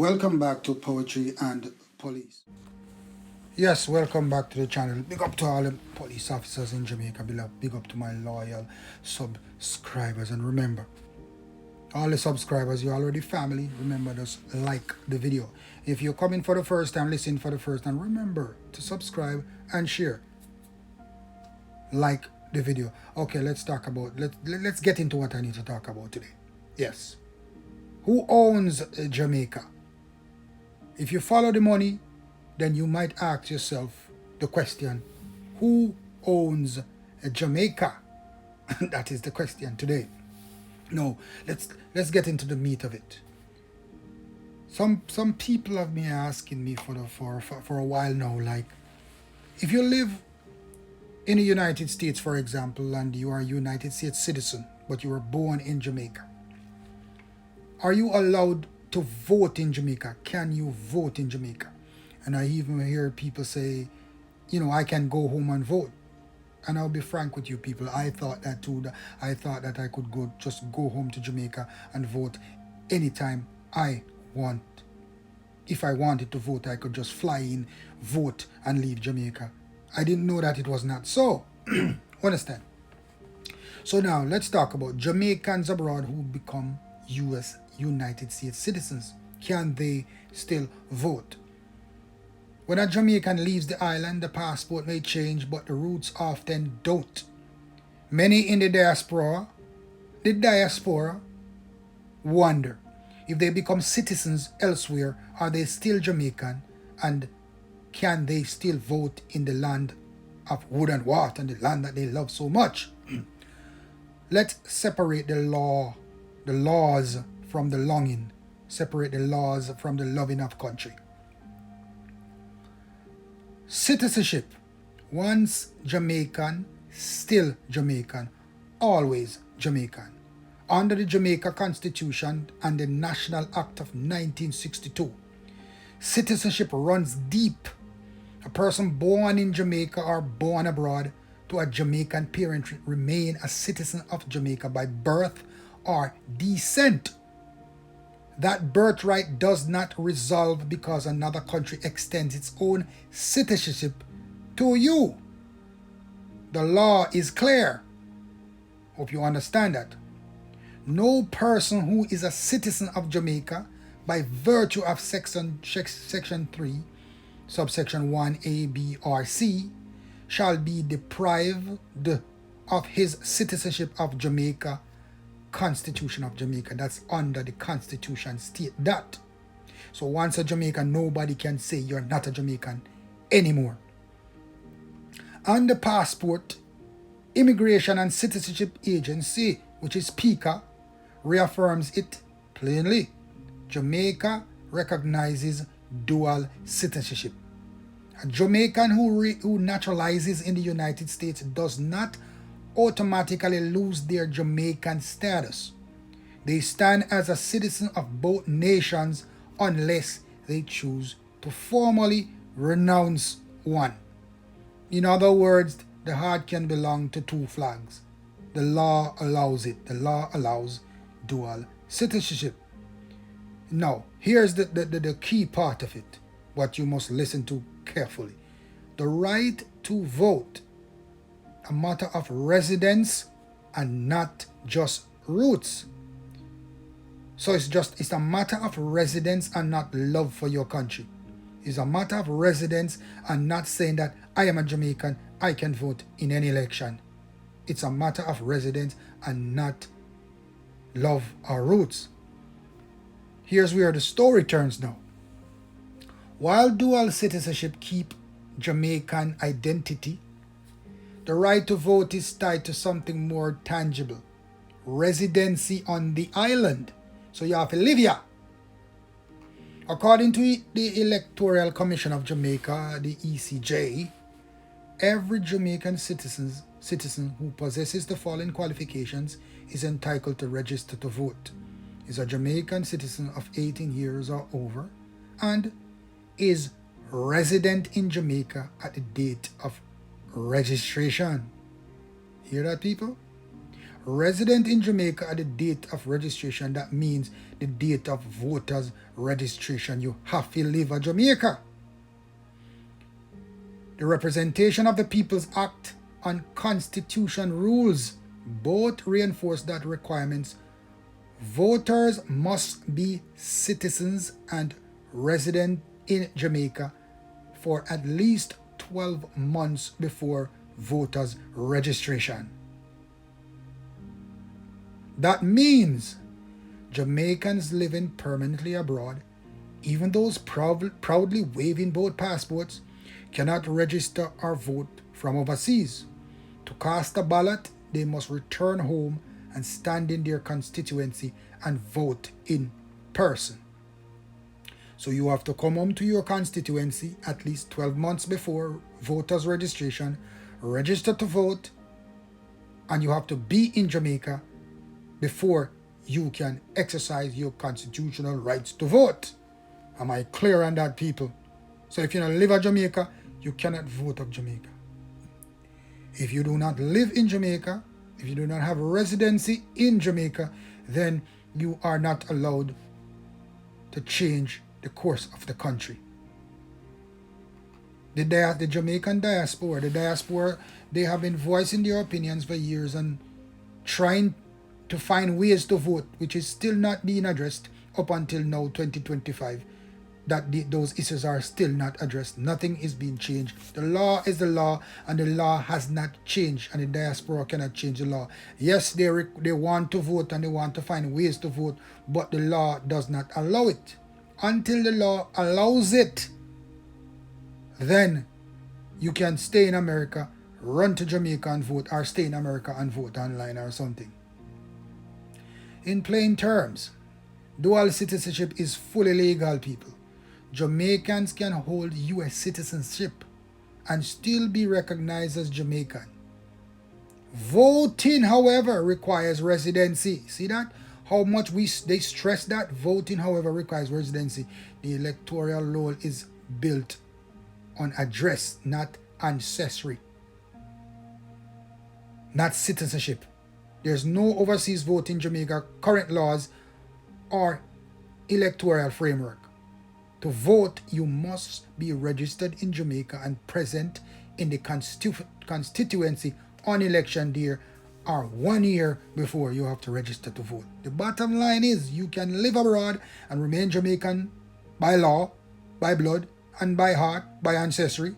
Welcome back to Poetry and Police. Yes, welcome back to the channel. Big up to all the police officers in Jamaica. Big up to my loyal subscribers. And remember, all the subscribers, you're already family. Remember, just like the video. If you're coming for the first time, listen for the first time, remember to subscribe and share. Like the video. Okay, let's talk about, let's get into what I need to talk about today. Yes. Who owns Jamaica? If you follow the money, then you might ask yourself the question, who owns Jamaica? That is the question today. No, let's get into the meat of it. Some people have been asking me for a while now, like, if you live in the United States, for example, and you are a United States citizen, but you were born in Jamaica, are you allowed to vote in Jamaica? Can you vote in Jamaica? And I even hear people say, I can go home and vote. And I'll be frank with you people, I thought that too. I thought that I could just go home to Jamaica and vote anytime I want. If I wanted to vote, I could just fly in, vote, and leave Jamaica. I didn't know that it was not so. Understand? So now let's talk about Jamaicans abroad who become United States citizens. Can they still vote? When a Jamaican leaves the island, the passport may change, but the roots often don't. Many in the diaspora wonder if they become citizens elsewhere, are they still Jamaican, and can they still vote in the land of wood and water, and the land that they love so much? Let's separate the laws from the longing, separate the laws from the loving of country. Citizenship. Once Jamaican, still Jamaican, always Jamaican. Under the Jamaica Constitution and the National Act of 1962, citizenship runs deep. A person born in Jamaica or born abroad to a Jamaican parent remain a citizen of Jamaica by birth or descent. That birthright does not resolve because another country extends its own citizenship to you. The law is clear. Hope you understand that. No person who is a citizen of Jamaica by virtue of section 3, subsection 1A, B, or C, shall be deprived of his citizenship of Jamaica. Constitution of Jamaica, that's under the Constitution state that. So once a Jamaican, nobody can say you're not a Jamaican anymore. And the passport, Immigration and Citizenship Agency, which is PICA, reaffirms it plainly. Jamaica recognizes dual citizenship. A Jamaican who naturalizes in the United States does not automatically lose their Jamaican status. They stand as a citizen of both nations unless they choose to formally renounce one. In other words, the heart can belong to two flags. The law allows it. The law allows dual citizenship. Now, here's the key part of it, what you must listen to carefully. The right to vote, a matter of residence and not just roots. So it's a matter of residence and not love for your country. It's a matter of residence and not saying that I am a Jamaican, I can vote in any election. It's a matter of residence and not love or roots. Here's where the story turns now. While dual citizenship keep Jamaican identity, the right to vote is tied to something more tangible. Residency on the island. So you have to live here. According to the Electoral Commission of Jamaica, the ECJ, every Jamaican citizen who possesses the following qualifications is entitled to register to vote. Is a Jamaican citizen of 18 years or over and is resident in Jamaica at the date of registration. Hear that, people? resident in Jamaica at the date of registration. That means the date of voters registration. You have to live in Jamaica. The Representation of the People's Act and Constitution rules both reinforce that requirements. Voters must be citizens and resident in Jamaica for at least 12 months before voters registration. That means Jamaicans living permanently abroad, even those proudly waving both passports, cannot register or vote from overseas. To cast a ballot, they must return home and stand in their constituency and vote in person. So you have to come home to your constituency at least 12 months before voters registration, register to vote, and you have to be in Jamaica before you can exercise your constitutional rights to vote. Am I clear on that, people? So if you don't live in Jamaica, you cannot vote of Jamaica. If you do not live in Jamaica, if you do not have a residency in Jamaica, then you are not allowed to change the course of the country. The Jamaican diaspora, they have been voicing their opinions for years and trying to find ways to vote, which is still not being addressed up until now, 2025. Those issues are still not addressed. Nothing is being changed. The law is the law, and the law has not changed, and the diaspora cannot change the law. Yes, they want to vote and they want to find ways to vote, but the law does not allow it. Until the law allows it, then you can stay in America, run to Jamaica and vote, or stay in America and vote online or something. In plain terms, dual citizenship is fully legal, people. Jamaicans can hold U.S. citizenship and still be recognized as Jamaican. Voting, however, requires residency. See that? How much they stress that? Voting, however, requires residency. The electoral roll is built on address, not ancestry, not citizenship. There's no overseas vote in Jamaica, current laws or electoral framework. To vote, you must be registered in Jamaica and present in the constituency on election day or 1 year before you have to register to vote. The bottom line is you can live abroad and remain Jamaican by law, by blood, and by heart, by ancestry.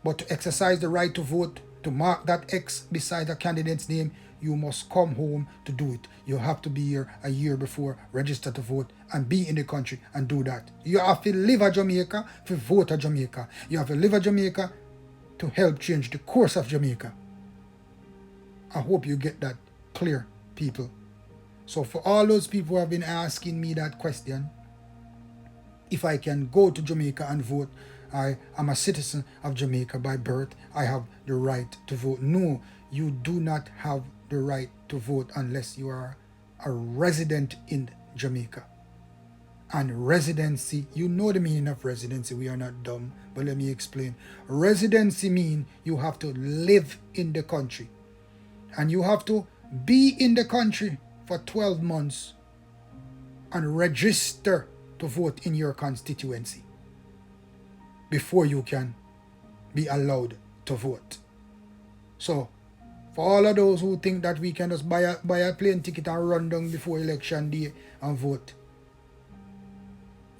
But to exercise the right to vote, to mark that X beside a candidate's name, you must come home to do it. You have to be here a year before, register to vote, and be in the country and do that. You have to live in Jamaica to vote in Jamaica. You have to live in Jamaica to help change the course of Jamaica. I hope you get that clear, people. So for all those people who have been asking me that question, if I can go to Jamaica and vote, I am a citizen of Jamaica by birth, I have the right to vote. No, you do not have the right to vote unless you are a resident in Jamaica. And residency, you know the meaning of residency, we are not dumb, but let me explain. Residency means you have to live in the country. And you have to be in the country for 12 months and register to vote in your constituency before you can be allowed to vote. So, for all of those who think that we can just buy a plane ticket and run down before election day and vote,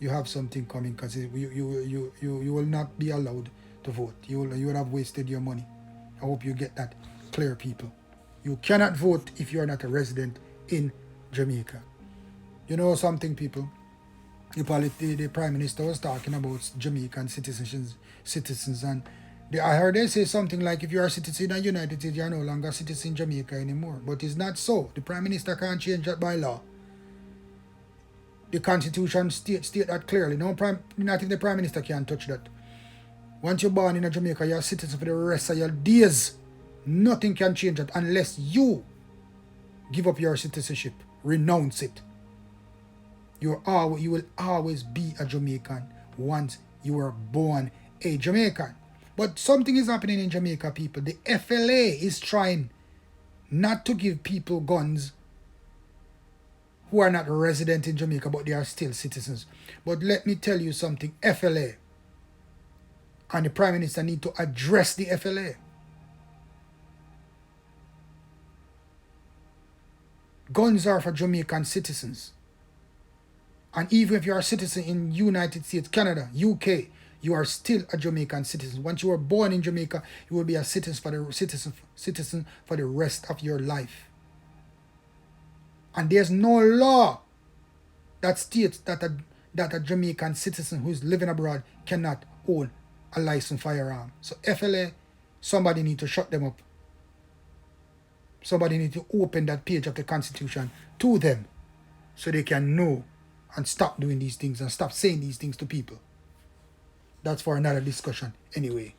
you have something coming, because you will not be allowed to vote. You will have wasted your money. I hope you get that clear, people. You cannot vote if you are not a resident in Jamaica. You know something, people? The Prime Minister was talking about Jamaican citizens, and I heard they say something like, if you are a citizen in the United States, you are no longer a citizen in Jamaica anymore. But it's not so. The Prime Minister can't change that by law. The Constitution state that clearly. Not even the Prime Minister can touch that. Once you're born in Jamaica, you're a citizen for the rest of your days. Nothing can change that unless you give up your citizenship, renounce it. You will always be a Jamaican once you were born a Jamaican. But something is happening in Jamaica, people. The FLA is trying not to give people guns who are not resident in Jamaica, but they are still citizens. But let me tell you something, FLA and the Prime Minister need to address the FLA. Guns are for Jamaican citizens. And even if you are a citizen in United States, Canada, UK, you are still a Jamaican citizen. Once you are born in Jamaica, you will be a citizen for the rest of your life. And there's no law that states that a Jamaican citizen who is living abroad cannot own a licensed firearm. So FLA, somebody need to shut them up. Somebody need to open that page of the Constitution to them so they can know and stop doing these things and stop saying these things to people. That's for another discussion anyway.